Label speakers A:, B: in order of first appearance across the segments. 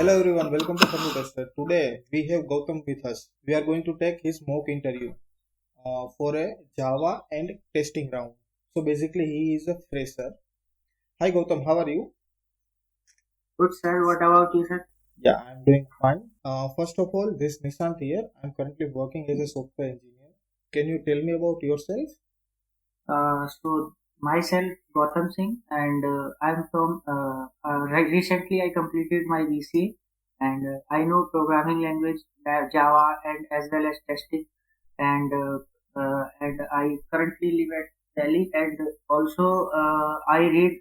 A: Hello everyone, welcome to Fun Tester. Today we have Gautam with us. We are going to take his mock interview for a Java and testing round. So basically he is a fresher. Hi Gautam, how are you?
B: Good sir, what about you sir?
A: Yeah, I'm doing fine. First of all, this Nishant here. I'm currently working as a software engineer. Can you tell me about yourself?
B: So myself Gautam Singh and I'm from recently I completed my VCA and I know programming language Java and as well as testing and I currently live at Delhi and also I read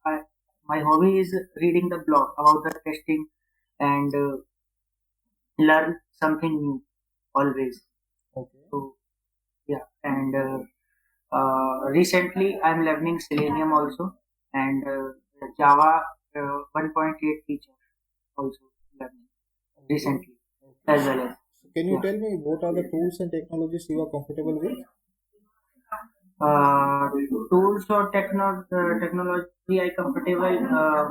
B: I, my hobby is reading the blog about the testing and learn something new always.
A: Okay.
B: So yeah and recently, I'm learning Selenium also and Java 1.8 feature also learning
A: Okay.
B: recently
A: Okay.
B: as well as
A: So can you
B: yeah.
A: tell me what are the tools and technologies you are comfortable with?
B: Uh, Tools or technology I comfortable.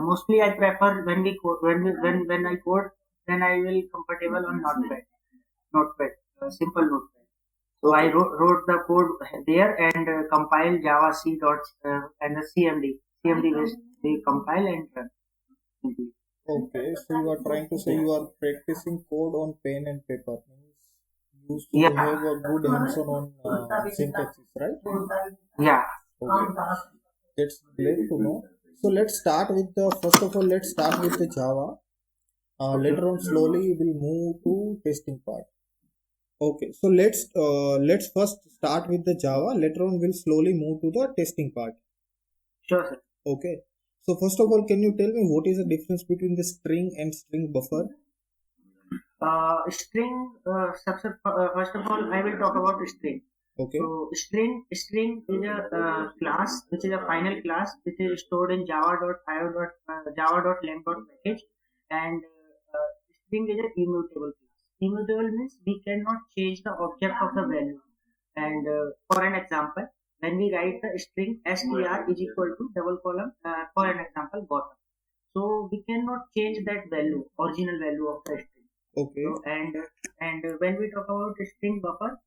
B: Mostly I prefer when we code, when I code, then I will comfortable on Notepad, simple Notepad. So I
A: Okay.
B: wrote the code there and compile Java C dot and the CMD we compile and run.
A: Okay, so you are trying to say you are practicing code on pen and paper. Means you should
B: Yeah,
A: have a good hands-on on syntaxes, right?
B: yeah,
A: Okay, that's great to know. So let's start with the first of all. Let's start with the Java.
B: okay,
A: Later on, slowly we'll move to testing part. Okay, so let's first start with the Java. Later on, we'll slowly move to the testing part.
B: sure, sir.
A: Okay. So first of all, can you tell me what is the difference between the string and string buffer?
B: String, first of all, I will talk about string.
A: Okay.
B: So string is a class which is a final class which is stored in java.io.java.lang.package and string is an immutable class. Immutable means we cannot change the object of the value. And for an example, when we write the string str is equal to double column for an example bottom. So we cannot change that value, original value of the string.
A: Okay.
B: So and when we talk about string buffer,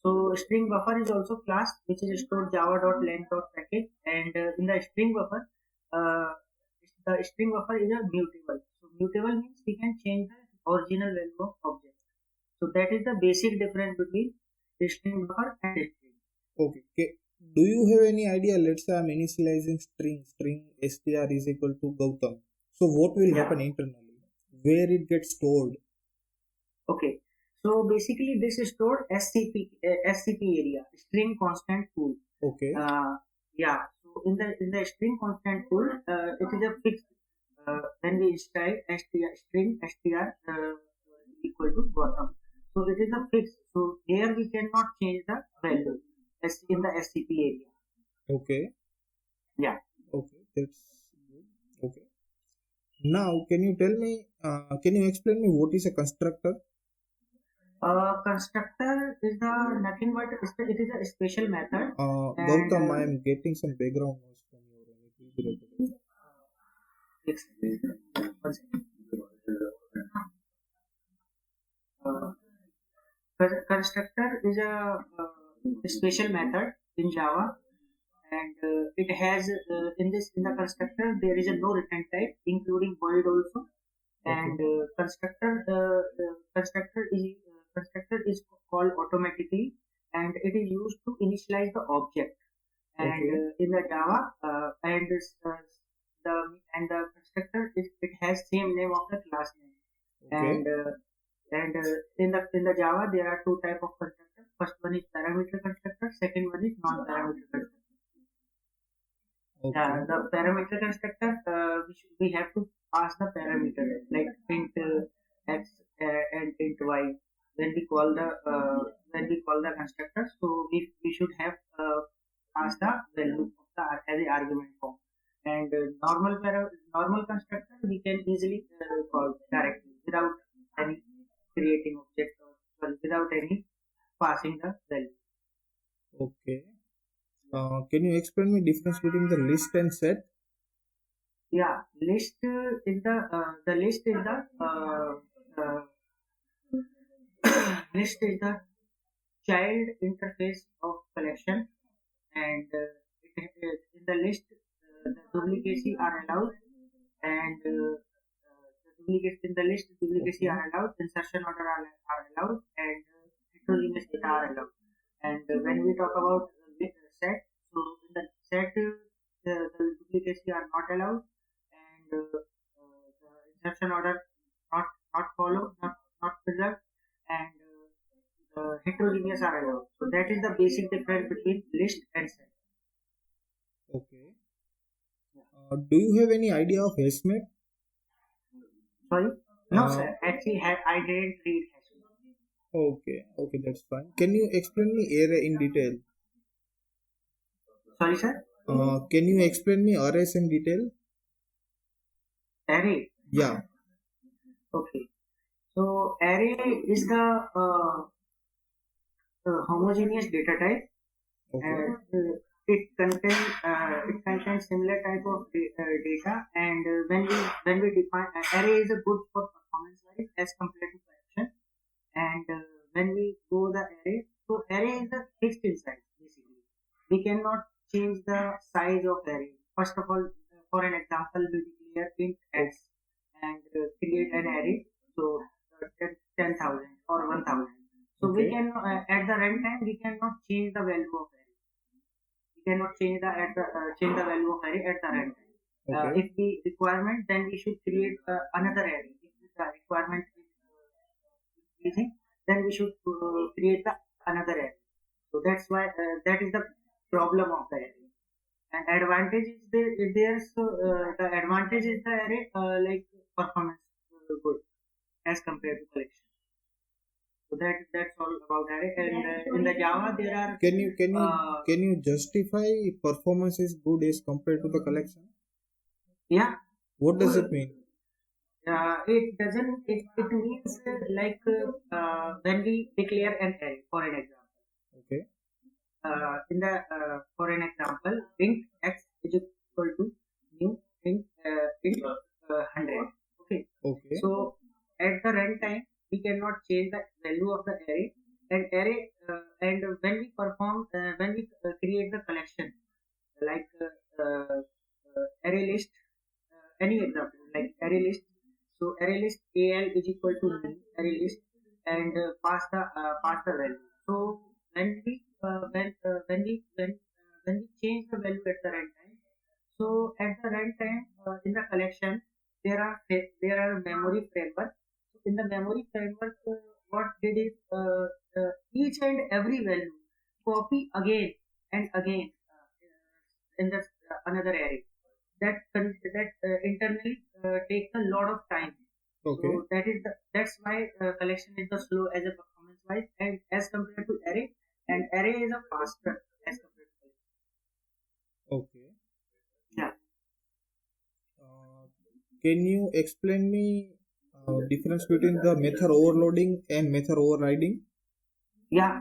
B: so string buffer is also class which is stored java.length.package and in the string buffer, uh, the string buffer is a mutable. So mutable means we can change the original value of object. So that is the basic difference between the string buffer and string.
A: Okay. Do you have any idea? Let's say I'm initializing string str is equal to Gautam. So what will
B: Yeah.
A: happen internally? Where it gets stored?
B: Okay. So basically, this is stored SCP area, string constant pool.
A: Okay.
B: Yeah. So in the string constant pool, it is a fixed. When we style string str equal to bottom. So it is a fixed. So here we cannot change the value as in the SCP area.
A: Okay.
B: Yeah.
A: Okay. That's good. Okay. Now, can you tell me? Can you explain me what is a constructor?
B: Constructor is the nothing but it is a special method and
A: Gautam, I am getting some background noise from your end. It will be recorded.
B: it's, one second. Uh, Constructor is a special method in Java, and it has in the constructor there is a no return type, including void also.
A: Okay.
B: And constructor is called automatically, and it is used to initialize the object. And
A: Okay.
B: in the Java, the the constructor it has same name of the class name
A: Okay.
B: and in the Java there are two type of constructor. First one is parameter constructor. Second one is non-parameter constructor.
A: Okay.
B: The parameter constructor we have to pass the parameter like print x and print y when we call the constructor. So we should have pass the value of the as a argument form. And normal constructor we can easily call directly without any creating object or sorry, without any passing the value.
A: Okay. Can you explain me difference between the list and set?
B: Yeah, list is the list is the list is the child interface of collection, and in the list the duplicacy are allowed, and the duplicates in the list duplicacy
A: Okay.
B: are allowed, insertion order are allowed, and heterogeneous data are allowed. And when we talk about set, so in the set the duplicacy are not allowed, and the insertion order not not follow, not preserved, and heterogeneous are allowed. So that is the basic difference between list and set.
A: Okay. Do you have any idea of estimate?
B: Sorry? No,
A: Uh,
B: sir. Actually, I didn't read Hashim.
A: okay. Okay, that's fine. Can you explain me array in detail?
B: Sorry, sir.
A: Can you explain me arrays in detail?
B: Array.
A: Yeah.
B: Okay. So array is the homogeneous data type,
A: Okay.
B: and it contains similar type of data. And when we define array is a good for performance wise as compared to collection. And when we go the array, so array is a fixed in size basically. We cannot change the size of array. First of all, for an example, we declare int
A: O-
B: x and create an array. So 10,000 or 1,000. So we
A: Okay.
B: can at the runtime we cannot change the value of array. We cannot change the value of array at the runtime.
A: Okay.
B: If the requirement, then we should create another array. If the requirement is increasing, then we should create another array. So that's why that is the problem of the array. And advantage is there. So the advantage is the array like performance good as compared to collection. So that's all about array. And in the Java there are
A: Can you can you
B: uh,
A: can you justify performance is good as compared to the collection?
B: yeah,
A: What does it mean?
B: it doesn't it means when we declare an array for an example.
A: Okay.
B: In the For an example, int x is equal to new int 100. Okay,
A: Okay.
B: so at the runtime we cannot change the value of the array, and when we create the collection like array list, any example like array list. So array list al is equal to new array list, and pass the value. So when we when we change the value at the runtime, so at the runtime in the collection there are memory framework. So in the memory framework, what did is each and every value copy again and again in the another array. That internally takes a lot of time.
A: Okay.
B: So that's why collection is the slow as a performance wise and as compared to array, and array is a faster as compared to collection.
A: Okay.
B: Yeah.
A: Uh, can you explain me difference between the method overloading and method overriding?
B: Yeah.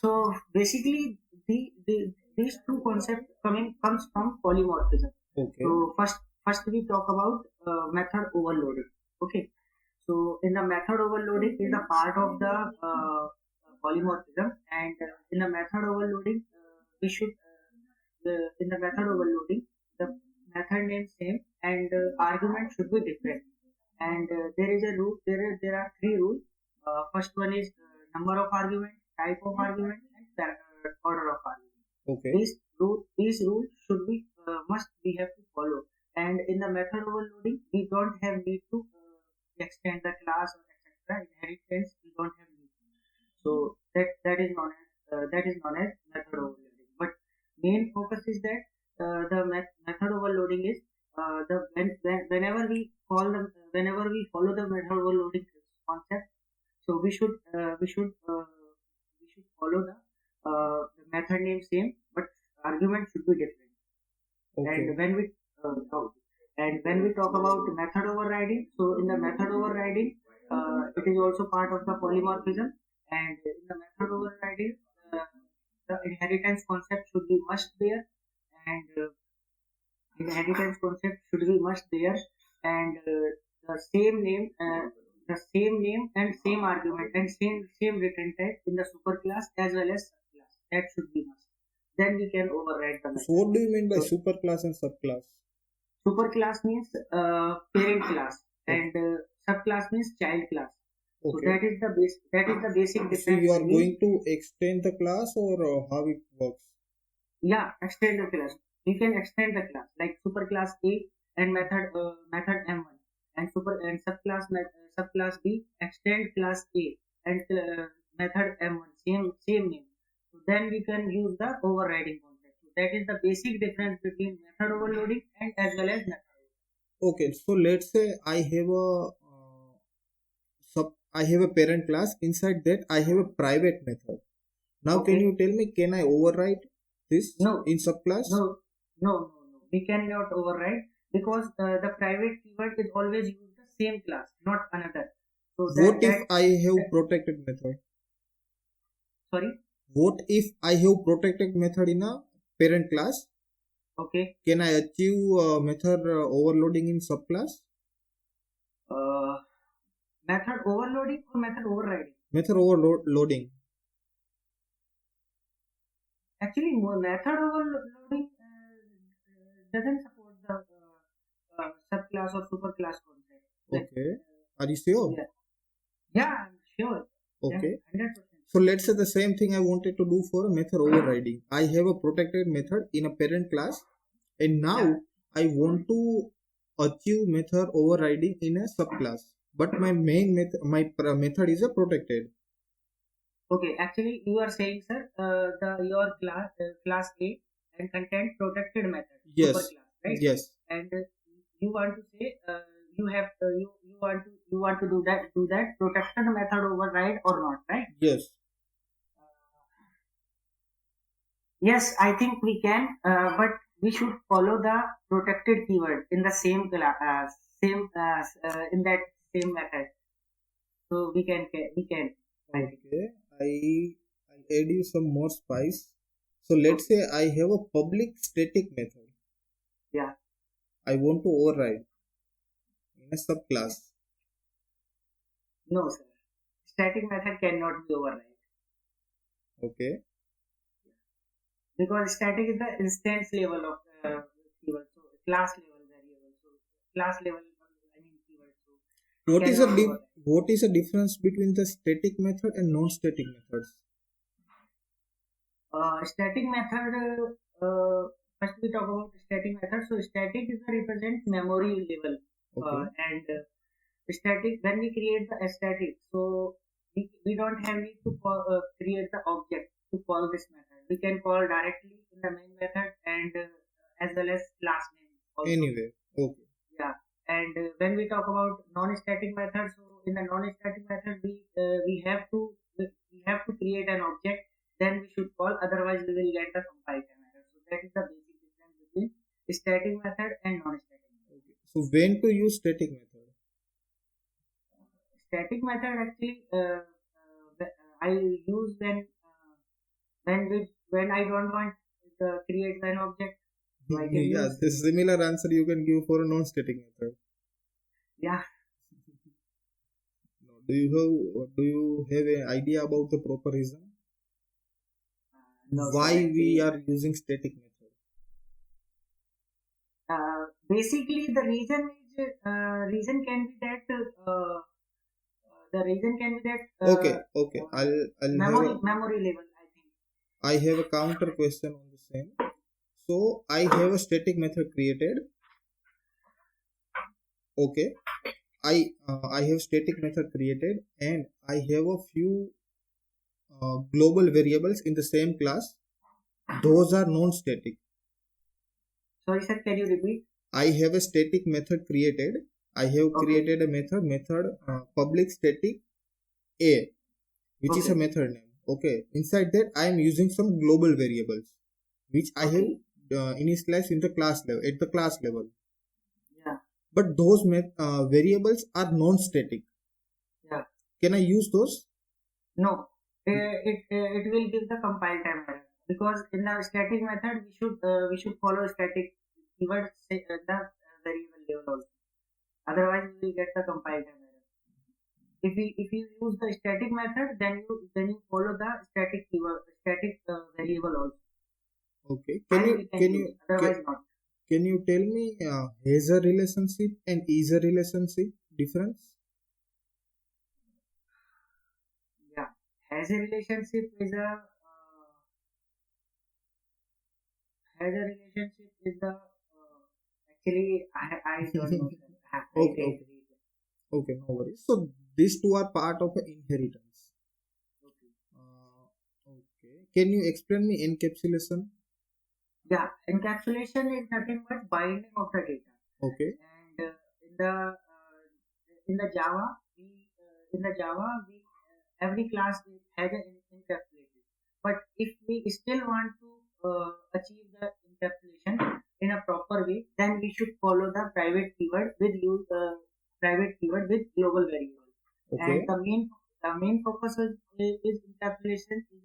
B: So basically, these two concepts comes from polymorphism.
A: Okay.
B: So first we talk about method overloading. Okay. So in the method overloading is a part of the polymorphism, and in the method overloading we should in the method overloading the method name same, and argument should be different. And there is a rule. There are three rules. First one is number of argument, type of argument, and order of argument.
A: Okay.
B: These rules should be must we have to follow. And in the method overloading, we don't have need to extend the class or etc. Inheritance we don't have need. So that is known as method overloading. But main focus is that the method overloading is whenever we follow the method overloading concept. So we should follow the method name same, but argument should be different. And
A: Okay.
B: when we talk about method overriding, so in the method overriding, it is also part of the polymorphism. And in the method overriding, the inheritance concept should be must there, and inheritance concept should be must there, and the same name and same argument and same return type in the superclass as well as subclass. That should be must. Then we can override the
A: So
B: method.
A: what do you mean by
B: So
A: superclass and subclass?
B: superclass means parent class,
A: Okay.
B: and subclass means child class. So
A: Okay.
B: that is the basic
A: So
B: difference
A: you are
B: between.
A: going to extend the class or how it works?
B: Yeah, extend the class. We can extend the class like superclass A and method M1, and subclass B extend class A and method M1 same name. So then we can use the overriding concept. So that is the basic difference between method overloading and as well as method.
A: Okay, so let's say I have a parent class. Inside that I have a private method. Now can you
B: Okay.
A: tell me, can I override this
B: No,
A: in subclass?
B: no. We cannot override because the private keyword is always use the same class, not another. So
A: What if
B: that
A: I have protected method?
B: sorry.
A: What if I have protected method in a parent class?
B: Okay.
A: Can I achieve method overloading in subclass?
B: Uh, Method overloading or method overriding?
A: Method overloading.
B: Actually, method overloading doesn't support the subclass or superclass concept. Like,
A: Okay. Are you sure?
B: yeah, yeah, I'm sure. Yeah,
A: Okay.
B: 100%.
A: So let's say the same thing I wanted to do for method overriding. I have a protected method in a parent class, and now
B: Yeah.
A: I want to achieve method overriding in a subclass. But my main method is a protected.
B: Okay. Actually, you are saying, sir, the your class A and content protected method
A: Yes.
B: superclass, right?
A: Yes.
B: And you want to say you want to do that protected method override or not, right?
A: Yes.
B: Yes, I think we can, but we should follow the protected keyword in the in that same method. So we can write it.
A: Okay. I'll add you some more spice. So let's
B: Okay.
A: say I have a public static method.
B: Yeah.
A: I want to override in a subclass.
B: No, sir. Static method cannot be override
A: Okay.
B: because static is the instance level of keyword. So class level variable. So class level I mean keyword. So it
A: What is
B: cannot be override.
A: what is the difference between the static method and non-static methods?
B: Static method. First we talk about static method. So static is the represent memory level,
A: Okay.
B: and static when we create the static. So we don't have need to create the object to call this method. We can call directly in the main method and as well as class name also.
A: Anyway. Okay.
B: Yeah. And when we talk about non-static method, so in the non-static method, we have to create an object. Then we should call. Otherwise, we will get the compile time error. So that is the basic difference between static method and non-static method.
A: Okay. So when to use static method?
B: Static method actually I use when I don't want to create an object. So I can
A: Yeah,
B: use
A: the similar answer you can give for a non-static method.
B: yeah.
A: No. Do you have an idea about the proper reason
B: No, sir.
A: why we
B: Actually,
A: are using static method?
B: basically the reason can be that the reason can be that
A: Okay. Okay. I'll have
B: memory level. I think.
A: I have a counter question on the same. So I have a static method created. Okay. I have static method created, and I have a few global variables in the same class. Those are non-static.
B: Sorry, sir. Can you repeat?
A: I have a static method created. I have
B: Okay.
A: created a method public static A, which is a
B: Okay.
A: method name. Okay. Inside that I am using some global variables, which I have
B: Okay.
A: initialized in the class level at the class level.
B: Yeah.
A: But those variables are non-static.
B: Yeah.
A: Can I use those?
B: No. It will give the compile time error because in the static method we should follow static keyword the variable level also. Otherwise, we will get the compile time error. If you use the static method, then you follow the static keyword, static variable also.
A: Okay.
B: Then we can use.
A: Can,
B: Otherwise, not.
A: can you tell me has a relationship and is a relationship difference?
B: Yeah, has a relationship is a has a relationship with the actually I don't know sir. I
A: Okay,
B: didn't
A: okay,
B: read it.
A: okay, no worries. So these two are part of the inheritance.
B: Okay.
A: Okay. Can you explain me encapsulation?
B: Yeah, encapsulation is nothing but binding of the data.
A: Okay.
B: And in the Java, we every class has an encapsulation. But if we still want to achieve the encapsulation in a proper way, then we should follow the private keyword with global variable. And
A: Okay.
B: the main focus is encapsulation is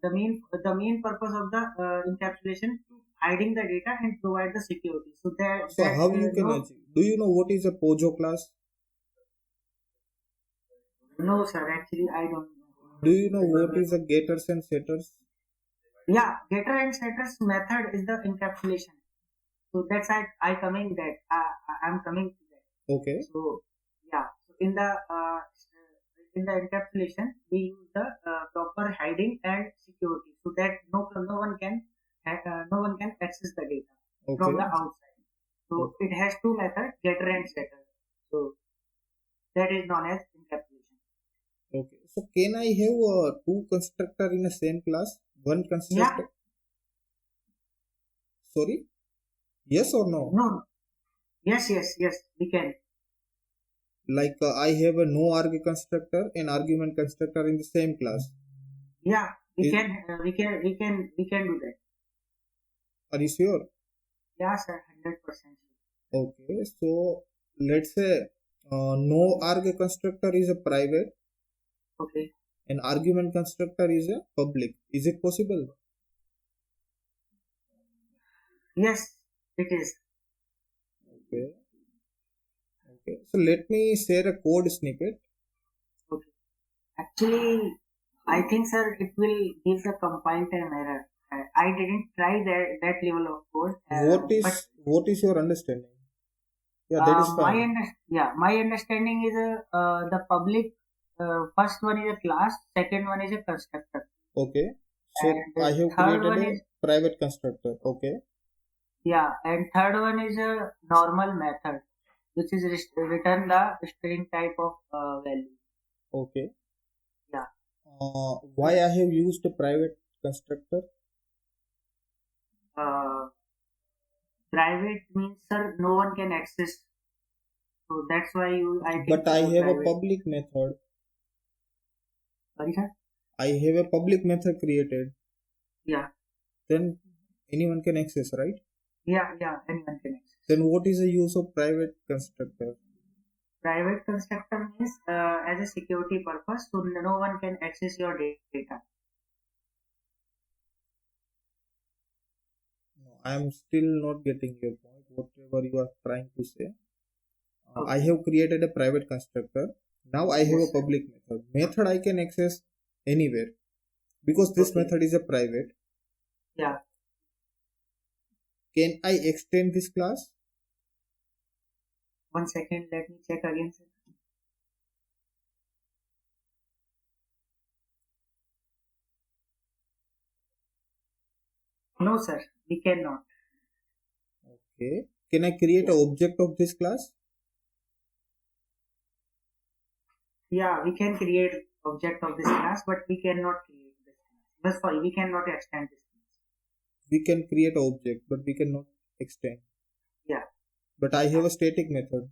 B: the main purpose of the encapsulation to hiding the data and provide the security. So that
A: So
B: that
A: how you can
B: no.
A: achieve? Do you know what is a POJO class?
B: No, sir. Actually, I don't
A: Do you know what
B: know.
A: is a getters and setters?
B: Yeah, getter and setters method is the encapsulation. So that's I coming that I'm coming to that.
A: Okay.
B: So yeah. So in the encapsulation, we use the proper hiding and security so that no one can access the data from
A: Okay.
B: the outside. So
A: Okay.
B: it has two methods, getter and setter. So that is known as encapsulation.
A: Okay. So can I have two constructor in the same class? One
B: Yeah.
A: constructor. Sorry. Yes or no?
B: No. Yes. Yes. Yes. We can.
A: Like I have a no arg constructor and argument constructor in the same class.
B: Yeah. We
A: Is,
B: can. We can do that.
A: are you sure?
B: Yeah, sir. 100%.
A: Okay. So let's say no arg constructor is a private
B: Okay.
A: and argument constructor is a public. Is it possible?
B: Yes, it is.
A: Okay. Okay. So let me share a code snippet.
B: Okay. Actually, I think, sir, it will give the compile time error. I didn't try that level of code, but
A: What is your understanding? Yeah, that is fine.
B: my understanding is the public first one is a class, second one is a constructor,
A: Okay. So
B: and
A: I have
B: third
A: created
B: one
A: a
B: is
A: private constructor. Okay.
B: and third one is a normal method, which is return the string type of value.
A: Okay.
B: Yeah.
A: Why I have used a private constructor?
B: Uh, Private means, sir, no one can access. So that's why I think
A: But I
B: so
A: have a
B: private.
A: public method.
B: Sorry, sir.
A: I have a public method created.
B: Yeah,
A: Then anyone can access, right?
B: yeah. Anyone can access.
A: Then what is the use of private constructor?
B: Private constructor means as a security purpose, so no one can access your data.
A: No, I am still not getting your point. Whatever you are trying to say. I
B: Okay.
A: have created a private constructor. Now I have a
B: Yes, sir.
A: public method. Method I can access anywhere because this
B: Okay.
A: method is a private.
B: Yeah.
A: Can I extend this class?
B: 1 second. Let me check again, sir. No, sir. We cannot.
A: Okay. Can I create
B: Yeah.
A: an object of this class?
B: Yeah, we can create object of this class, but we cannot create this class. But sorry, we cannot extend this class.
A: We can create an object, but we cannot extend.
B: Yeah.
A: But I have a static method.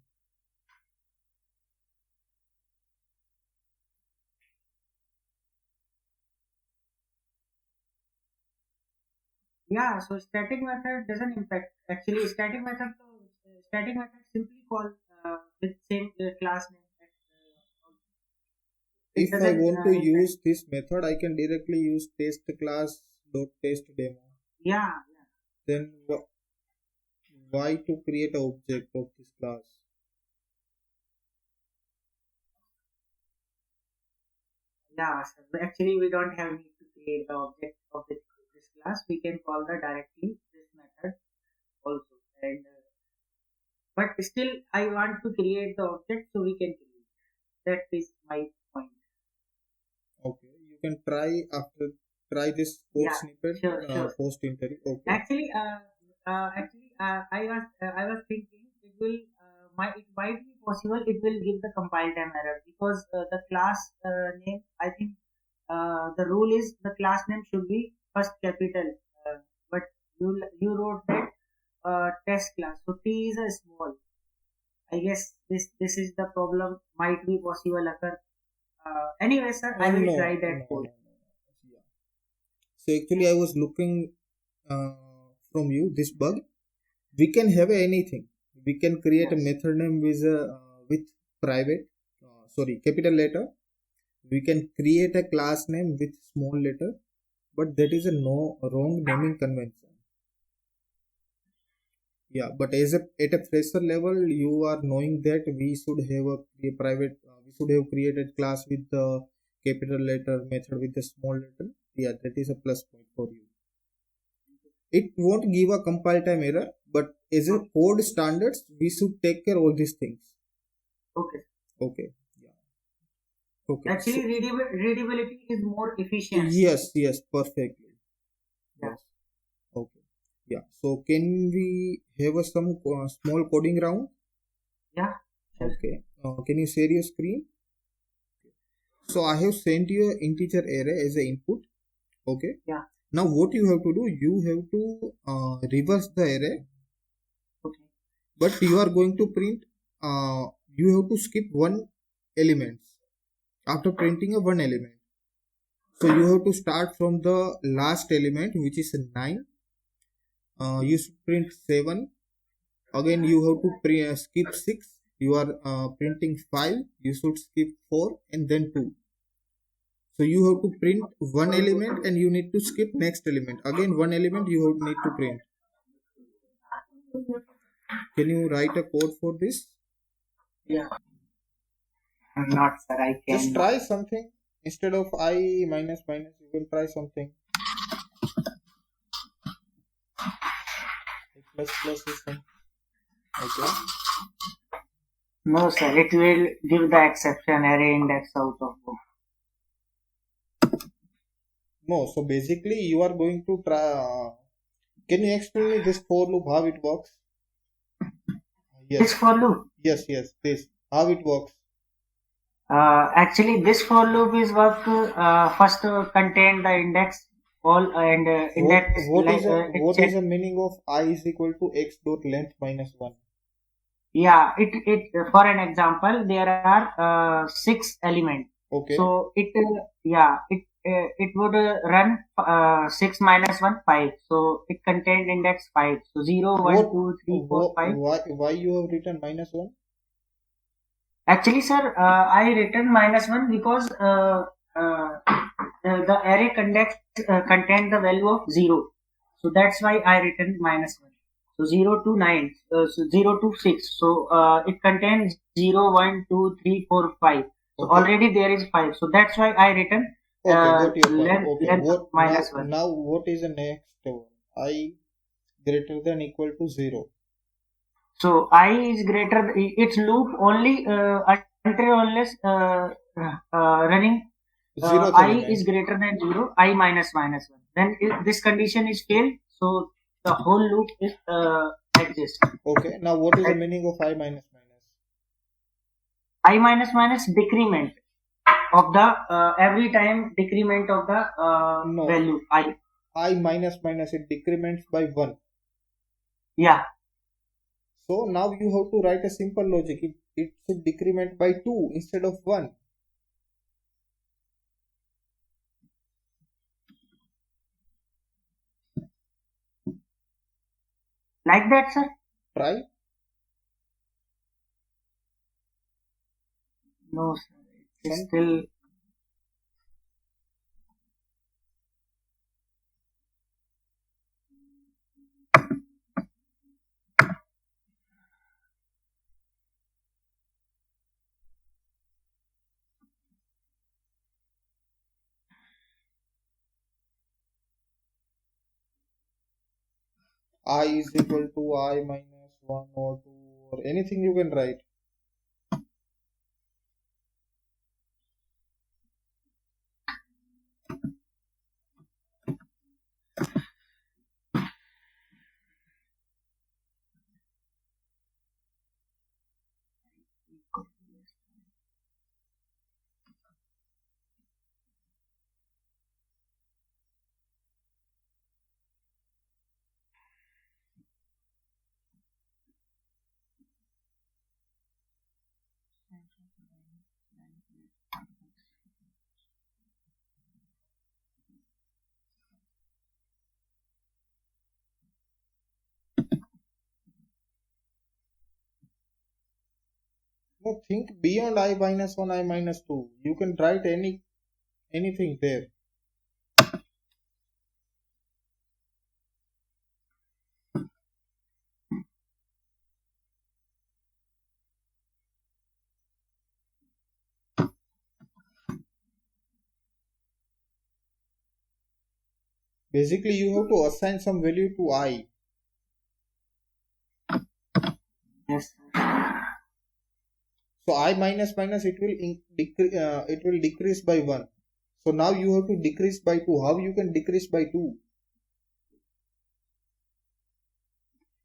B: Yeah, so static method doesn't impact. Actually, static method simply call with same class name. It
A: If I
B: doesn't
A: want to
B: impact.
A: use this method, I can directly use test class dot test demo.
B: Yeah, yeah.
A: then why to create an object of this class?
B: Yeah, sir. Actually, we don't have need to create the object of this class. We can call the directly this method also. And but still, I want to create the object so we can create. That is my point.
A: Okay, you can try after try this code
B: Yeah,
A: snippet
B: sure, sure.
A: post interview. Okay.
B: Actually, I was thinking it might be possible it will give the compile time error because the class name, I think the rule is the class name should be first capital, but you wrote that test class, so T is a small. I guess this is the problem might be possible occur. Anyway, sir, I will
A: No,
B: try
A: no,
B: that
A: no,
B: code.
A: no. Yeah. So actually, I was looking uh, from you this bug. We can have anything. We can create a
B: Yes.
A: method name with private, sorry, capital letter. We can create a class name with small letter, but that is a no wrong naming convention. Yeah, but as a at a fresher level, you are knowing that we should have a private, we should have created class with the capital letter, method with the small letter. Yeah, that is a plus point for you. It won't give a compile time error, but as a
B: Okay.
A: code standards, we should take care all these things.
B: Okay.
A: Okay. Yeah. Okay. So
B: Actually, readability is more efficient.
A: yes, yes, perfectly.
B: Yeah.
A: Yes. Okay. Yeah. So can we have some small coding round?
B: Yeah. Sure.
A: Okay. Can you share your screen? So I have sent you an integer array as an input. Okay.
B: Yeah.
A: Now what you have to do? You have to reverse the array,
B: Okay.
A: but you are going to print. You have to skip one element after printing a one element. So you have to start from the last element, which is a 9. You should print 7. Again, you have to skip 6. You are printing 5. You should skip 4 and then 2. So you have to print one element and you need to skip next element. Again, one element you have need to print. Can you write a code for this?
B: Yeah. Not, sir. I
A: Just
B: cannot.
A: try something. Instead of I minus minus, you can try something. Plus plus is some. Okay.
B: No, sir. It will give the exception array index out of book.
A: No, so basically you are going to try. Can you explain me this for loop how it works?
B: This
A: Yes,
B: for loop.
A: yes. This how it works.
B: Actually, this for loop is work first contain the index all and
A: What
B: index
A: what is a
B: it
A: what is
B: check.
A: the meaning of I is equal to x dot length minus one?
B: Yeah, it for an example, there are six elements.
A: Okay.
B: So it would run 6 minus 1 5. So it contained index 5. So 0 1
A: What
B: 2 3 4 5.
A: why you have written minus one?
B: Actually, sir, I written -1 because the array contained the value of 0. So that's why I written -1. So 0 to 9, so 0 to 6. So it contains 0, 1, 2, 3, 4, 5. So
A: Okay.
B: already there is 5. So that's why I written
A: Okay, got your point. Okay,
B: length of
A: what
B: -1.
A: now what is the next one? I greater than equal to 0.
B: So I is its loop only until unless running
A: Zeroth
B: I is
A: element.
B: greater than 0, I -1. Then if this condition is failed, so the whole loop is exists.
A: Okay, now what is the
B: Right?
A: meaning of I minus minus?
B: I decrement of the every time decrement of the
A: No,
B: value I.
A: I minus minus it decrements by 1.
B: Yeah,
A: So now you have to write a simple logic. It should decrement by 2 instead of 1.
B: like that, sir.
A: Try.
B: No, sir. It's
A: Some
B: still
A: I is equal to I minus 1 or 2 or anything you can write. No, think beyond I minus 1, I minus 2. You can write anything there. Basically, you have to assign some value to I.
B: Yes.
A: So I minus minus it will decrease by 1. So now you have to decrease by 2. How you can decrease by 2?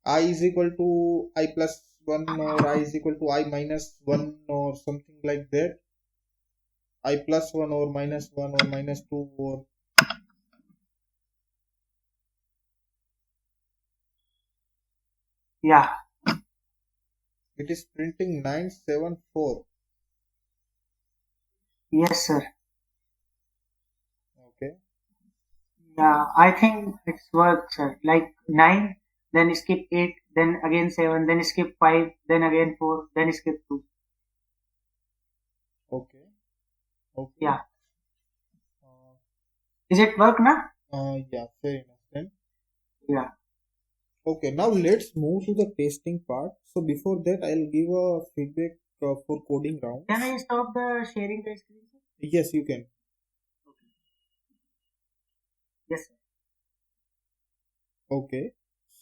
A: I is equal to I plus 1 or I is equal to I minus 1 or something like that. I plus 1 or minus 1 or minus 2 or
B: Yeah.
A: it is printing 974.
B: Yes, sir.
A: Okay.
B: Yeah, I think it's worked, sir. Like 9, then skip 8, then again 7, then skip 5, then again 4, then skip 2.
A: Okay. Okay.
B: Yeah.
A: Uh,
B: Is it work now?
A: yeah, fair enough then.
B: Yeah.
A: Okay, now let's move to the testing part. So before that, I'll give a feedback for coding
B: Can
A: rounds.
B: I stop the sharing the screen, sir?
A: Yes, you can.
B: Okay. Yes, sir.
A: Okay.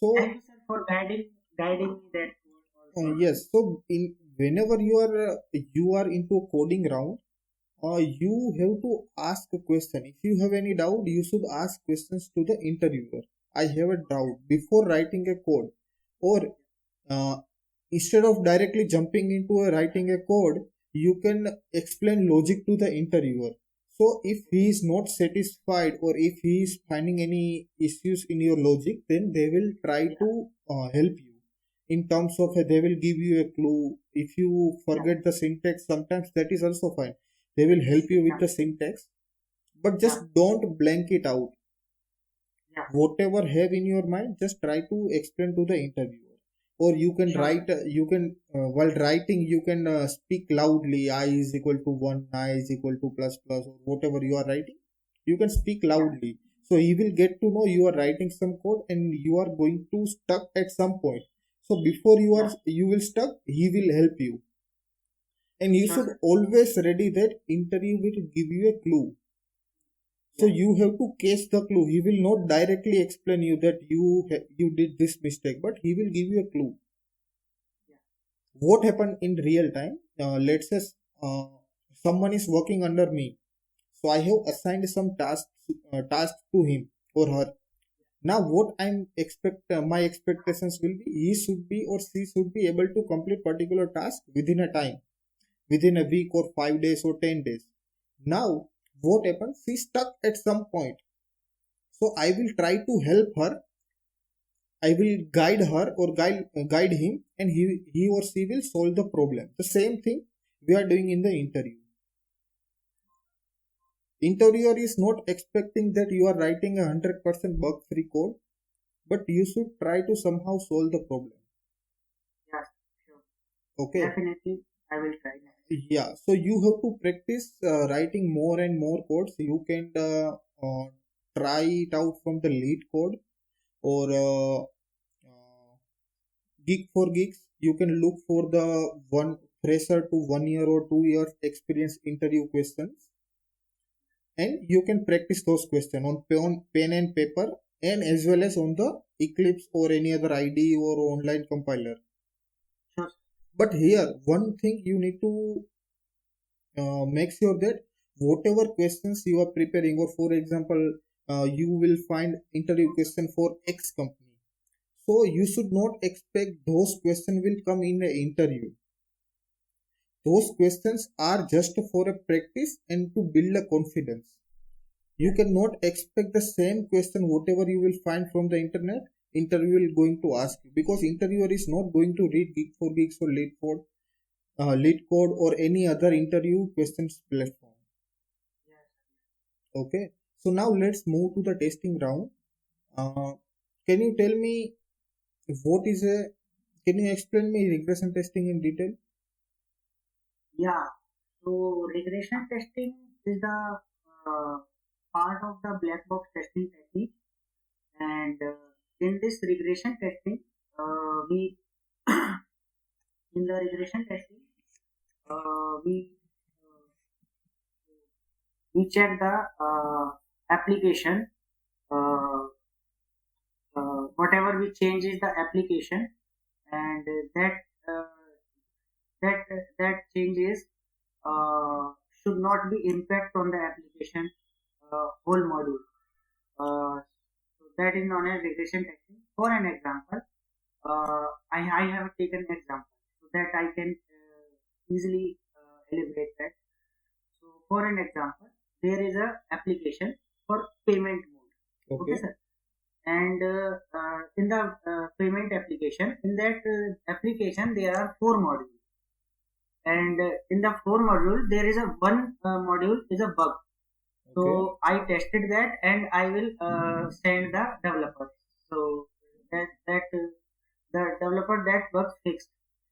B: Thank
A: So
B: you, sir, for guiding me that code also.
A: yes. So in whenever you are into a coding round, you have to ask a question. If you have any doubt, you should ask questions to the interviewer. I have a doubt before writing a code, or uh, instead of directly jumping into writing a code, you can explain logic to the interviewer. So if he is not satisfied or if he is finding any issues in your logic, then they will try
B: Yeah.
A: to help you in terms of they will give you a clue. If you
B: Yeah.
A: forget the syntax, sometimes that is also fine. They will help you with
B: Yeah.
A: the syntax, but
B: Yeah.
A: just don't blank it out.
B: Yeah.
A: Whatever have in your mind, just try to explain to the interviewer. Or you can
B: Sure, sir.
A: write, you can while writing you can speak loudly. I is equal to 1, I is equal to plus plus, or whatever you are writing, you can speak
B: Yeah.
A: loudly. So he will get to know you are writing some code and you are going to stuck at some point. So before
B: Yeah.
A: you will stuck, he will help you. And you
B: Sure,
A: should
B: sir.
A: always ready that interview will give you a clue. So
B: Yeah.
A: you have to catch the clue. He will not directly explain you that you did this mistake, but he will give you a clue.
B: Yeah.
A: What happened in real time? Let's say uh, someone is working under me, so I have assigned some tasks to him or her. Now, what my expectations will be, he should be or she should be able to complete particular task within a time, within a week or 5 days or 10 days. Now, what happens? She stuck at some point. So I will try to help her. I will guide her or guide him, and he or she will solve the problem. The same thing we are doing in the interview. Interviewer is not expecting that you are writing 100% bug free code, but you should try to somehow solve the problem.
B: Yeah. Sure.
A: Okay.
B: Definitely, I will try that.
A: Yeah. So you have to practice writing more and more codes. You can try it out from the lead code or Geek for Geeks. You can look for the one fresher to 1 year or 2 years experience interview questions, and you can practice those questions on pen and paper. and as well as on the Eclipse or any other IDE or online compiler.
B: Sure.
A: But here, one thing you need to make sure that whatever questions you are preparing, or for example, you will find interview question for X company. So you should not expect those questions will come in an interview. Those questions are just for a practice and to build a confidence. You cannot expect the same question whatever you will find from the internet. Interview will going to ask you, because interviewer is not going to read Geek for Geeks or Lead Code or any other interview questions platform. Okay, so now let's move to the testing round. Can you tell me what is a? Can you explain me regression testing in detail?
B: Yeah. So regression testing is the uh, part of the black box testing technique, and in this regression testing, we in the regression testing, uh, we check the application, uh, whatever we change is the application, and uh, that that changes should not be impact on the application whole module. So that is known as regression testing. For an example, I have taken an example so that I can easily elaborate that. So for an example, there is a application for payment mode. Okay,
A: Okay.
B: sir. And in the payment application, in that application, there are four modules. And in the four module, there is a one module is a bug.
A: Okay.
B: So I tested that, and I will send the developer. So the developer that bug fixed,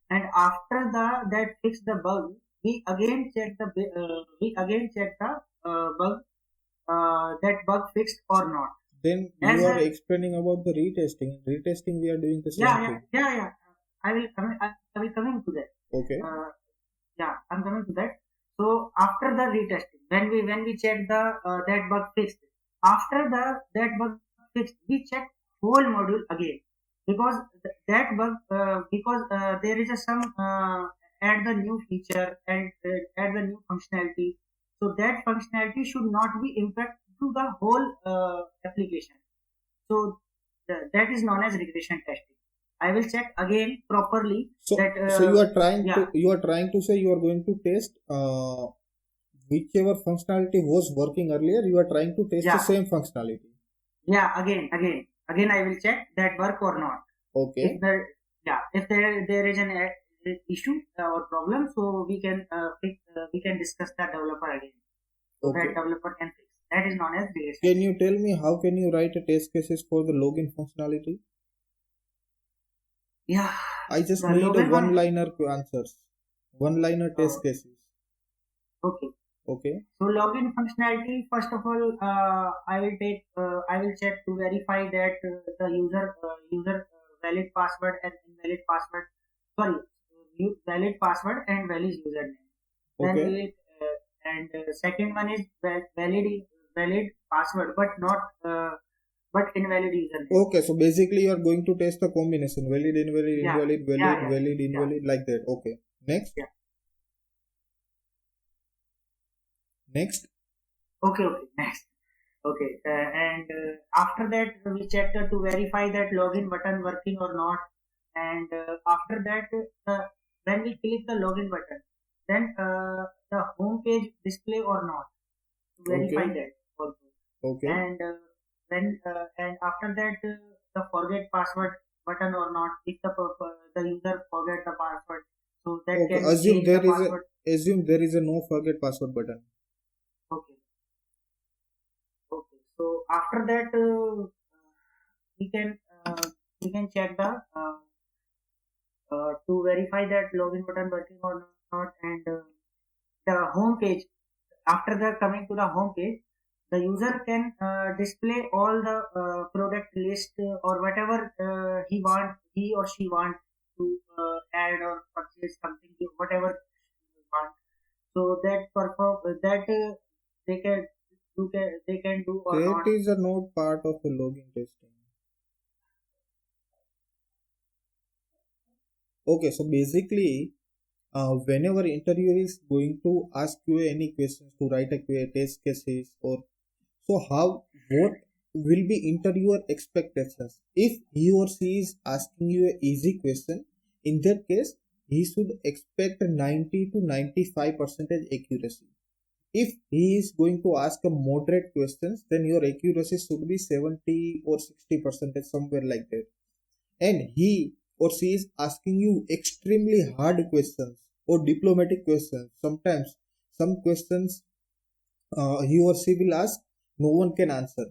B: and after that fix the bug, we again check the bug, that bug fixed or not.
A: Then
B: As
A: you are
B: a
A: explaining about the retesting. Retesting, we are doing the same thing.
B: yeah. I will coming to that.
A: Okay.
B: Yeah, I'm coming to that. So after the retesting, when we check the that bug fixed, after that bug fixed, we check whole module again, because that bug, because there is a some add the new feature and add the new functionality. So that functionality should not be impact to the whole application. So that is known as regression testing. I will check again properly
A: So,
B: that
A: so
B: yeah,
A: you are trying to say you are going to test whichever functionality was working earlier. You are trying to test the
B: yeah,
A: same functionality.
B: yeah, again I will check that work or not. If
A: Okay.
B: there, yeah, if there is an issue or problem, so we can discuss the developer again, so that
A: Okay.
B: developer can fix. That is known as regression.
A: Can you tell me how can you write a test cases for the login functionality?
B: Yeah,
A: I just
B: the
A: need a
B: login one.
A: one-liner answers, one-liner test cases.
B: Okay.
A: Okay.
B: So login functionality, first of all, I will check to verify that the user valid password and invalid password. Sorry, valid password and valid username. Then we
A: Okay.
B: will, and second one is valid password, but not but invalid username.
A: Okay. So basically, you are going to test the combination valid, invalid,
B: Yeah,
A: invalid, valid,
B: yeah,
A: valid,
B: yeah,
A: invalid, like that. Okay. Next.
B: yeah.
A: Next.
B: Okay. Next. Okay, and after that we check to verify that login button working or not, and after that when we click the login button, then the home page display or not, to verify
A: Okay.
B: that also.
A: Okay.
B: And and after that the forget password button or not, if the user forget the password, so that
A: Okay.
B: can change the password.
A: Assume there is a no forget password button.
B: Okay, okay. So after that we can uh, we can check the to verify that login button working or not, and the home page. After the coming to the home page, the user can display all the product list, or whatever he or she want to add or purchase something, whatever he want. So that they can, they can do or
A: That
B: not?
A: is a not part of the login testing. Okay, so basically, whenever interviewer is going to ask you any questions to write a test cases, or so how, what will be interviewer expectations? If he or she is asking you a easy question, in that case he should expect a 90 to 95% accuracy. If he is going to ask a moderate questions, then your accuracy should be 70 or 60% somewhere like that. And he or she is asking you extremely hard questions or diplomatic questions, sometimes some questions he or she will ask no one can answer,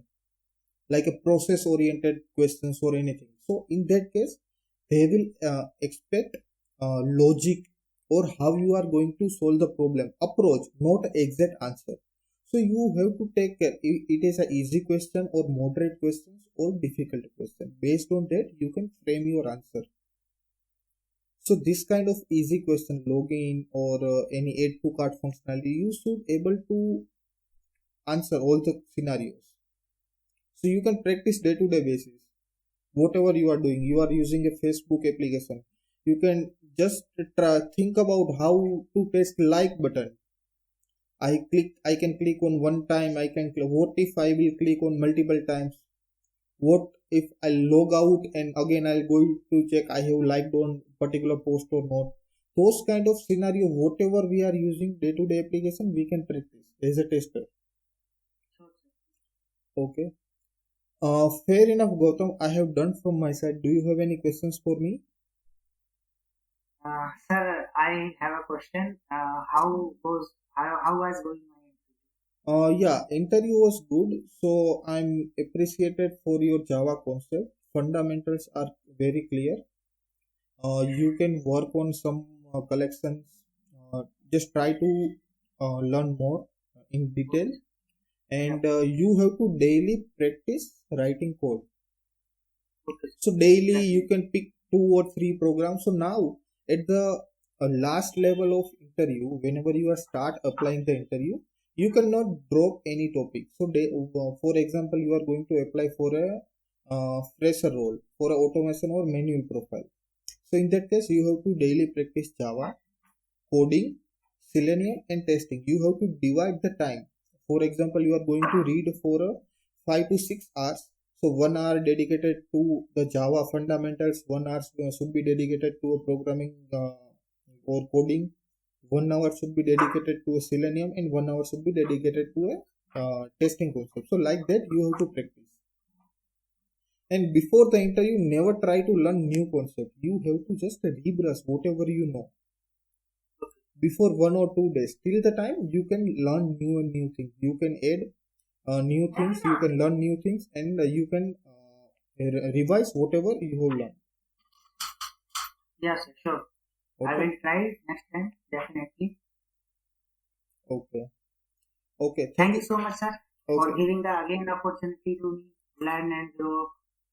A: like a process oriented questions or anything. So in that case they will expect logic or how you are going to solve the problem approach, not exact answer. So you have to take care it is a easy question or moderate questions or difficult question. Based on that you can frame your answer. So this kind of easy question, login or any add to cart functionality, you should able to answer all the scenarios. So you can practice day to day basis. Whatever you are doing, you are using a Facebook application, you can just think about how to test like button. I can click on one time, what if I will click on multiple times, what if I log out and again I'll go to check I have liked on particular post or not. Those kind of scenario, whatever we are using day to day application, we can practice as a tester.
B: Sure, sir.
A: Okay. Fair enough, Gautam. I have done from my side. Do you have any questions for me?
B: Sir, I have a question. How was going my interview?
A: Yeah, interview was good. So I'm appreciated for your Java concept. Fundamentals are very clear. You can work on some collections. Just try to learn more in detail,
B: Okay. Yeah.
A: and you have to daily practice writing code.
B: Okay.
A: So daily you
B: Definitely.
A: can pick two or three programs. So now at the last level of interview, whenever you are start applying the interview, you cannot drop any topic. So for example, you are going to apply for a fresher role for a automation or manual profile. So in that case you have to daily practice Java, coding, selenium and testing. You have to divide the time. For example, you are going to read for 5 to 6 hours. So 1 hour dedicated to the Java fundamentals, 1 hour should be dedicated to a programming or coding, 1 hour should be dedicated to a selenium, and 1 hour should be dedicated to a testing concept. So like that you have to practice. And before the interview, never try to learn new concept. You have to just rebrush whatever you know before 1 or 2 days. Till the time you can learn new things, you can add new things, you can learn new things, and you can revise whatever you have learned.
B: Yes, sir, sure. I
A: Okay.
B: will try next time, definitely.
A: Okay. Okay, thank
B: Thank you
A: you.
B: so much, sir, for
A: Okay.
B: giving the again the opportunity to me learn and grow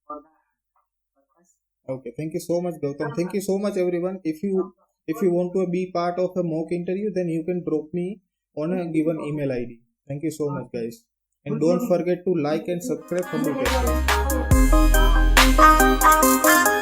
B: for the purpose.
A: Okay, thank you so much, Gautam. Thank you so much, everyone. If you want to be part of a mock interview, then you can drop me on a given email ID. Thank you so much, guys, and don't forget to like and subscribe for the testers.